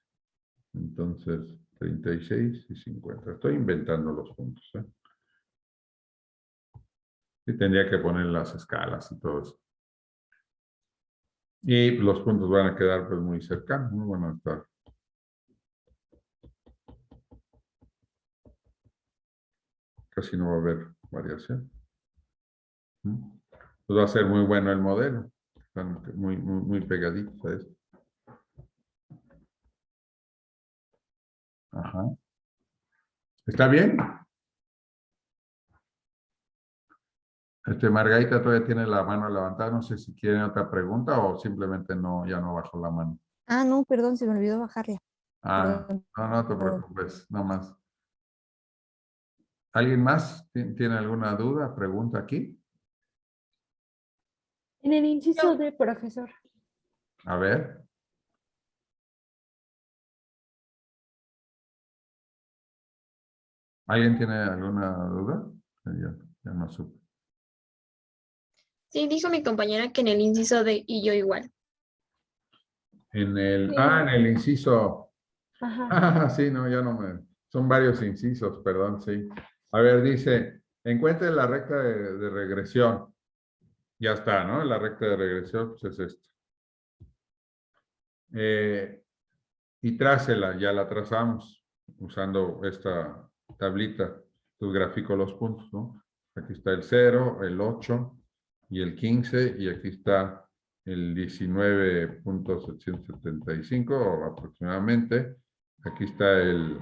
Entonces 36 y 50. Estoy inventando los puntos, ¿eh? Y tendría que poner las escalas y todo eso. Y los puntos van a quedar pues muy cercanos, no van a estar. Casi no va a haber variación. Pues va a ser muy bueno el modelo. Están muy pegaditos a esto. Ajá. ¿Está bien? Margarita todavía tiene la mano levantada. No sé si quieren otra pregunta o simplemente no, ya no bajó la mano. Ah, no, perdón, se me olvidó bajarla. Ah, Perdón. no te preocupes, no más. ¿Alguien más tiene alguna duda, pregunta aquí? En el inciso Yo. de profesor. A ver. ¿Alguien tiene alguna duda? Ya no supe. Sí, dijo mi compañera que en el inciso de y yo igual. En el, Sí. en el inciso. Ajá. Ah, sí, no, ya no me. Son varios incisos, perdón, sí. A ver, dice, encuentre la recta de regresión. Ya está, ¿no? La recta de regresión pues, es esta. Y trácela, ya la trazamos usando esta tablita. Entonces grafico los puntos, ¿no? Aquí está el 0, el 8 y el 15, y aquí está el 19.775 aproximadamente. Aquí está el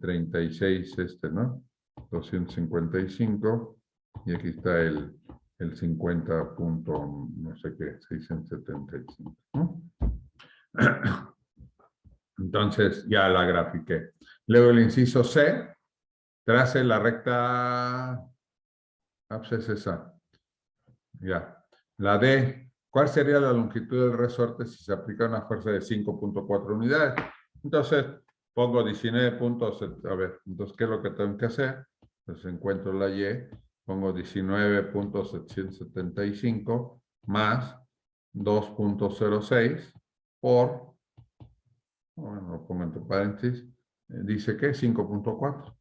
36, ¿no? 255, y aquí está el 50 punto, no sé qué, 675, ¿no? Entonces ya la grafiqué. Luego el inciso C, trace la recta, pues es esa. Ya. La D, ¿cuál sería la longitud del resorte si se aplica una fuerza de 5.4 unidades? Entonces pongo 19 puntos, a ver, entonces ¿qué es lo que tengo que hacer? Pues encuentro la Y, pongo 19.775 más 2.06 por, bueno, lo pongo entre paréntesis, dice que 5.4.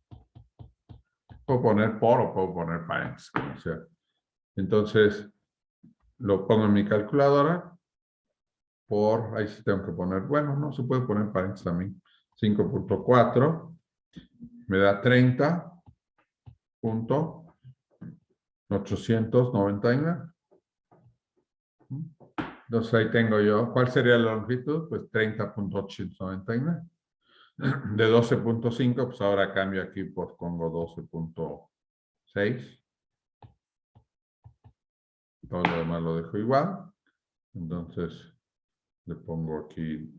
Puedo poner por o puedo poner paréntesis, como sea. Entonces, lo pongo en mi calculadora. Por, ahí sí tengo que poner, bueno, no se puede poner paréntesis también. 5.4 me da 30.899. Entonces ahí tengo yo, ¿cuál sería la longitud? Pues 30.899. De 12.5, pues ahora cambio aquí, pues pongo 12.6. Todo lo demás lo dejo igual. Entonces le pongo aquí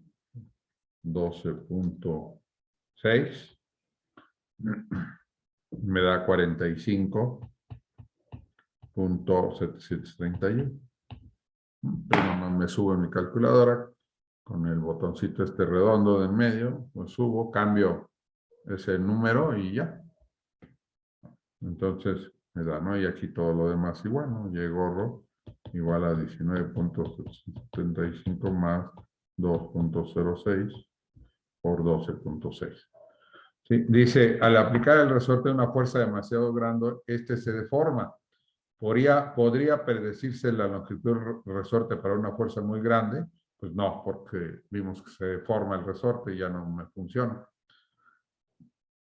12.6. Me da 45.731. Entonces nomás me subo en mi calculadora con el botoncito este redondo de en medio, pues subo, cambio ese número y ya. Entonces me da, ¿no? Y aquí todo lo demás igual, ¿no? Y gorro igual a 19.75 más 2.06 por 12.6. ¿Sí? Dice, al aplicar el resorte una fuerza demasiado grande, este se deforma. ¿Podría predecirse la longitud del resorte para una fuerza muy grande? Pues no, porque vimos que se deforma el resorte y ya no me funciona.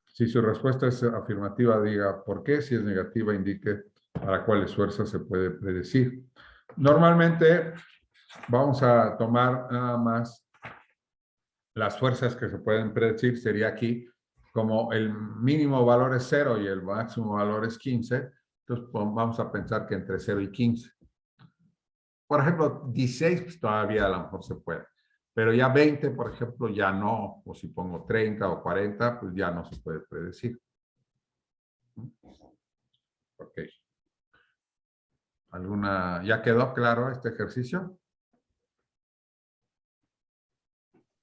Si su respuesta es afirmativa, diga por qué. Si es negativa, indique para cuáles fuerzas se puede predecir. Normalmente vamos a tomar nada más las fuerzas que se pueden predecir. Sería aquí, como el mínimo valor es 0 y el máximo valor es 15, entonces vamos a pensar que entre 0 y 15. Por ejemplo, 16 pues todavía a lo mejor se puede. Pero ya 20, por ejemplo, ya no. O si pongo 30 o 40, pues ya no se puede predecir. Ok. ¿Ya quedó claro este ejercicio?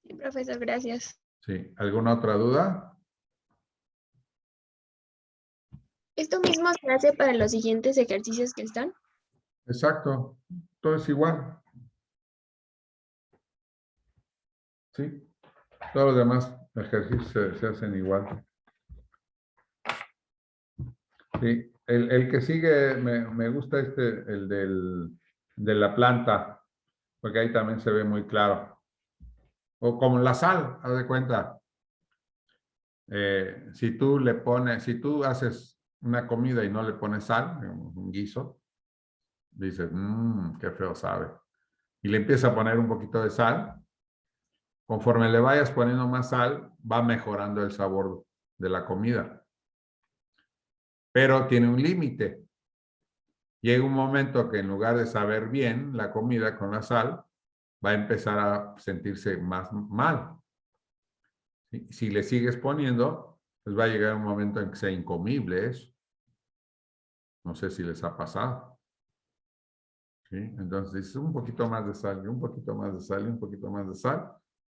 Sí, profesor, gracias. Sí. ¿Alguna otra duda? ¿Esto mismo se hace para los siguientes ejercicios que están? Exacto. Todo es igual. Sí. Todos los demás ejercicios se hacen igual. Sí. El que sigue, me gusta el de la planta, porque ahí también se ve muy claro. O como la sal, haz de cuenta. Si tú haces una comida y no le pones sal, un guiso, dices, qué feo sabe. Y le empieza a poner un poquito de sal. Conforme le vayas poniendo más sal, va mejorando el sabor de la comida. Pero tiene un límite. Llega un momento que en lugar de saber bien la comida con la sal, va a empezar a sentirse más mal. Si le sigues poniendo, pues va a llegar un momento en que sea incomible eso. No sé si les ha pasado. ¿Sí? Entonces dices un poquito más de sal, y un poquito más de sal, y un poquito más de sal.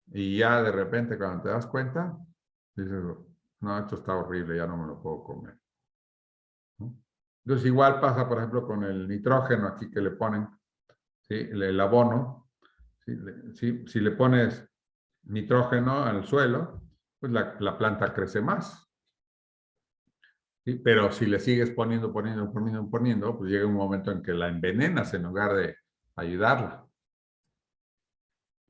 Y ya de repente cuando te das cuenta, dices, no, esto está horrible, ya no me lo puedo comer. ¿No? Entonces igual pasa, por ejemplo, con el nitrógeno aquí que le ponen, ¿sí? El abono. Si le pones nitrógeno al suelo, pues la planta crece más. ¿Sí? Pero si le sigues poniendo, pues llega un momento en que la envenenas en lugar de ayudarla.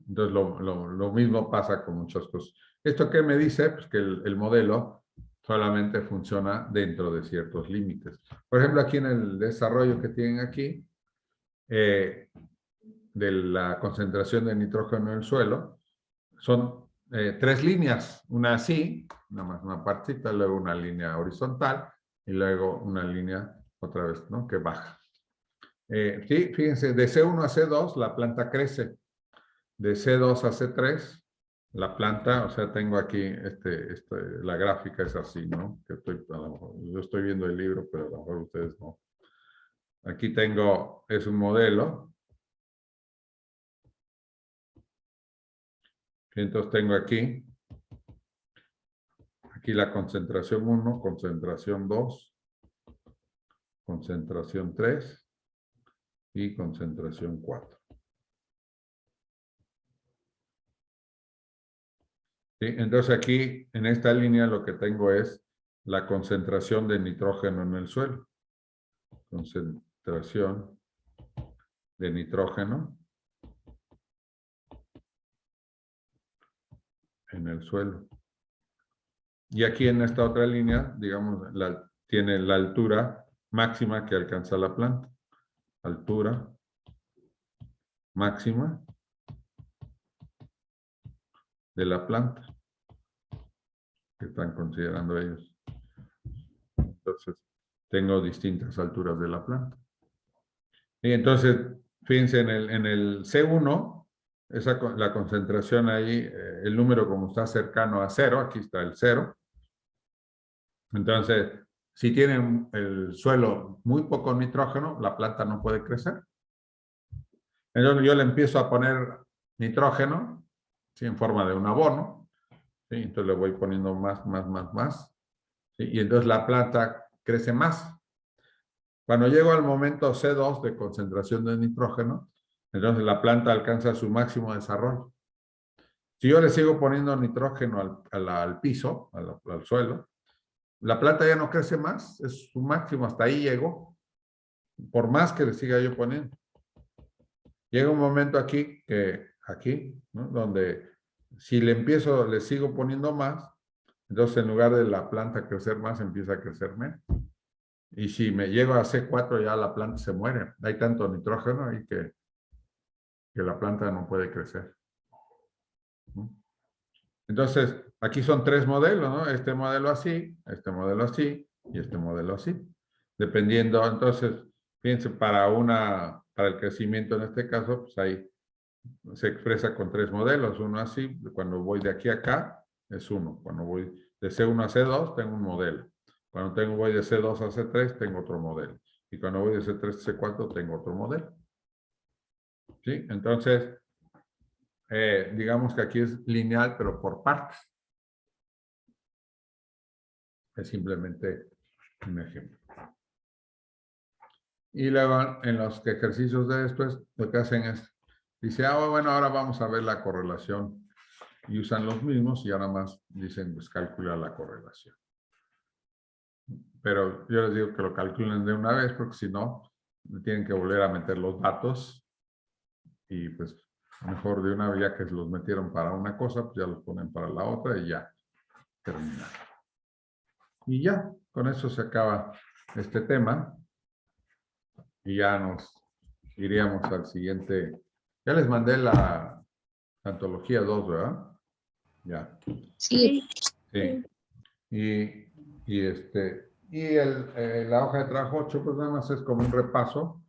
Entonces lo mismo pasa con muchas cosas. ¿Esto qué me dice? Pues que el modelo solamente funciona dentro de ciertos límites. Por ejemplo, aquí en el desarrollo que tienen aquí, de la concentración de nitrógeno en el suelo, son 3 líneas, una así, nada más una partita, luego una línea horizontal y luego una línea otra vez, ¿no? Que baja. Sí, fíjense, de C1 a C2 la planta crece, de C2 a C3 la planta, o sea, tengo aquí, la gráfica es así, ¿no? Que yo estoy viendo el libro, pero a lo mejor ustedes no. Aquí tengo, es un modelo. Entonces tengo aquí la concentración 1, concentración 2, concentración 3 y concentración 4. ¿Sí? Entonces aquí, en esta línea, lo que tengo es la concentración de nitrógeno en el suelo. Concentración de nitrógeno en el suelo. Y aquí en esta otra línea, digamos, tiene la altura máxima que alcanza la planta. Altura máxima de la planta que están considerando ellos. Entonces, tengo distintas alturas de la planta. Y entonces, fíjense, en el C1, la concentración ahí, el número como está cercano a 0, aquí está el 0. Entonces, si tienen el suelo muy poco nitrógeno, la planta no puede crecer. Entonces yo le empiezo a poner nitrógeno, ¿sí? En forma de un abono, ¿sí? Entonces le voy poniendo más, ¿sí? Y entonces la planta crece más. Cuando llego al momento C2 de concentración de nitrógeno, entonces la planta alcanza su máximo desarrollo. Si yo le sigo poniendo nitrógeno al piso, al suelo, la planta ya no crece más, es su máximo, hasta ahí llegó, por más que le siga yo poniendo. Llega un momento aquí, ¿no? Donde si le sigo poniendo más, entonces en lugar de la planta crecer más, empieza a crecer menos. Y si me llego a C4, ya la planta se muere. Hay tanto nitrógeno ahí que la planta no puede crecer. Entonces, aquí son 3 modelos, ¿no? Este modelo así, este modelo así y este modelo así. Dependiendo, entonces, fíjense, para el crecimiento en este caso, pues ahí se expresa con 3 modelos. Uno así, cuando voy de aquí a acá, es uno. Cuando voy de C1 a C2, tengo un modelo. Cuando voy de C2 a C3, tengo otro modelo. Y cuando voy de C3 a C4, tengo otro modelo. ¿Sí? Entonces, digamos que aquí es lineal, pero por partes. Es simplemente un ejemplo. Y luego, en los ejercicios de después, lo que hacen es, dice, bueno, ahora vamos a ver la correlación. Y usan los mismos y ahora más dicen, pues calcula la correlación. Pero yo les digo que lo calculen de una vez, porque si no, tienen que volver a meter los datos. Y pues, mejor de una vez, ya que los metieron para una cosa, pues ya los ponen para la otra y ya terminan. Y ya, con eso se acaba este tema. Y ya nos iríamos al siguiente. Ya les mandé la antología 2, ¿verdad? Ya. Sí. Sí. La hoja de trabajo 8, pues nada más es como un repaso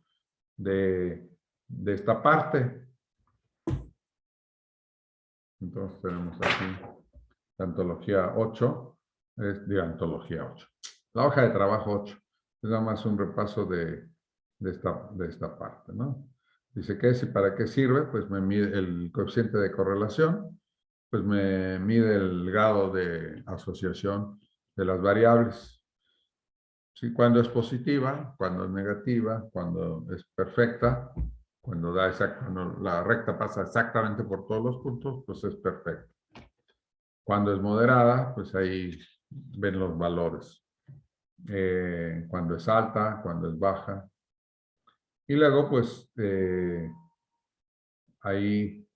de esta parte. Entonces tenemos aquí la antología 8, antología 8. La hoja de trabajo 8 es nada más un repaso de esta parte, ¿no? Dice que si para qué sirve, pues me mide el coeficiente de correlación, pues me mide el grado de asociación de las variables. ¿Sí? Cuando es positiva, cuando es negativa, cuando es perfecta, cuando la recta pasa exactamente por todos los puntos, pues es perfecta. Cuando es moderada, pues ahí ven los valores. Cuando es alta, cuando es baja. Y luego, pues, ahí,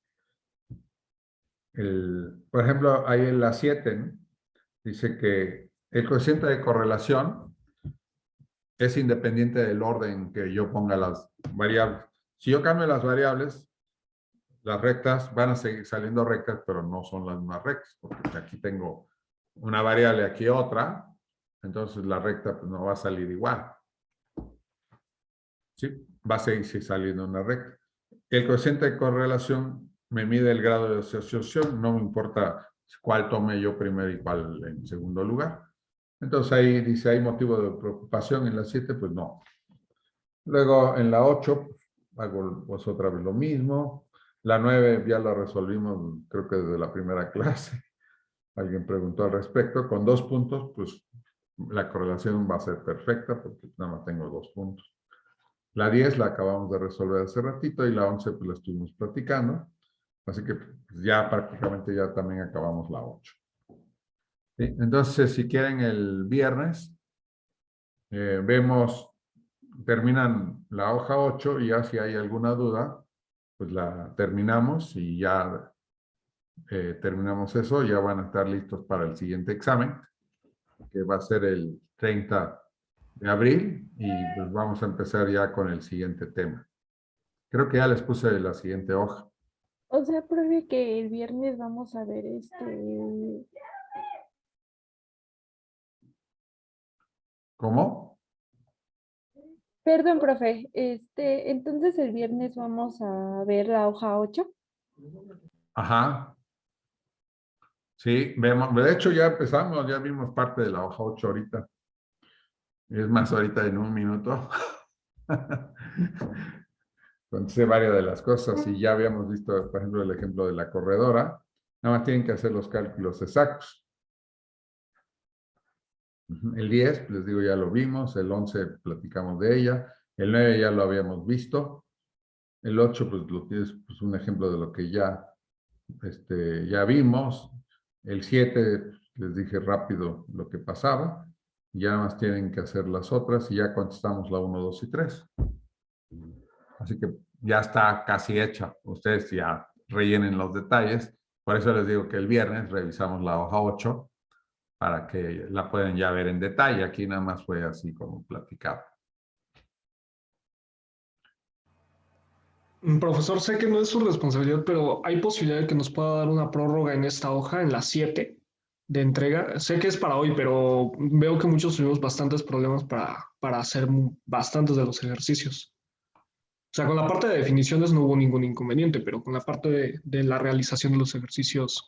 por ejemplo, ahí en la 7, ¿no? Dice que el coeficiente de correlación es independiente del orden que yo ponga las variables. Si yo cambio las variables, las rectas van a seguir saliendo rectas, pero no son las mismas rectas, porque aquí tengo una variable, aquí otra, entonces la recta pues, no va a salir igual. ¿Sí? Va a seguir saliendo una recta. El coeficiente de correlación me mide el grado de asociación, no me importa cuál tome yo primero y cuál en segundo lugar. Entonces ahí dice, ¿hay motivo de preocupación en la 7? Pues no. Luego en la 8 hago pues otra vez lo mismo. La 9 ya la resolvimos, creo que desde la primera clase. Alguien preguntó al respecto. Con 2 puntos, pues la correlación va a ser perfecta porque nada más tengo 2 puntos. La 10 la acabamos de resolver hace ratito y la 11 pues la estuvimos platicando. Así que pues, ya prácticamente ya también acabamos la 8. ¿Sí? Entonces, si quieren el viernes, terminan la hoja 8 y ya si hay alguna duda, pues la terminamos y ya terminamos eso. Ya van a estar listos para el siguiente examen, que va a ser el 30 de abril y pues vamos a empezar ya con el siguiente tema. Creo que ya les puse la siguiente hoja. O sea, profe, que el viernes vamos a ver ¿Cómo? Perdón, profe, entonces el viernes vamos a ver la hoja 8. Ajá. Sí, de hecho ya empezamos, ya vimos parte de la hoja 8 ahorita. Es más, ahorita en un minuto. Conté varias de las cosas y ya habíamos visto, por ejemplo, el ejemplo de la corredora. Nada más tienen que hacer los cálculos exactos. Ujú. El 10, les digo, ya lo vimos. El 11 platicamos de ella. El 9 ya lo habíamos visto. El 8, pues lo tienes, pues, un ejemplo de lo que ya vimos. El 7, les dije rápido lo que pasaba. Ya nada más tienen que hacer las otras y ya contestamos la 1, 2 y 3. Así que ya está casi hecha. Ustedes ya rellenen los detalles. Por eso les digo que el viernes revisamos la hoja 8 para que la puedan ya ver en detalle. Aquí nada más fue así como platicado. Profesor, sé que no es su responsabilidad, pero ¿hay posibilidad de que nos pueda dar una prórroga en esta hoja, en la 7 de entrega? Sé que es para hoy, pero veo que muchos tuvimos bastantes problemas para hacer bastantes de los ejercicios. O sea, con la parte de definiciones no hubo ningún inconveniente, pero con la parte de la realización de los ejercicios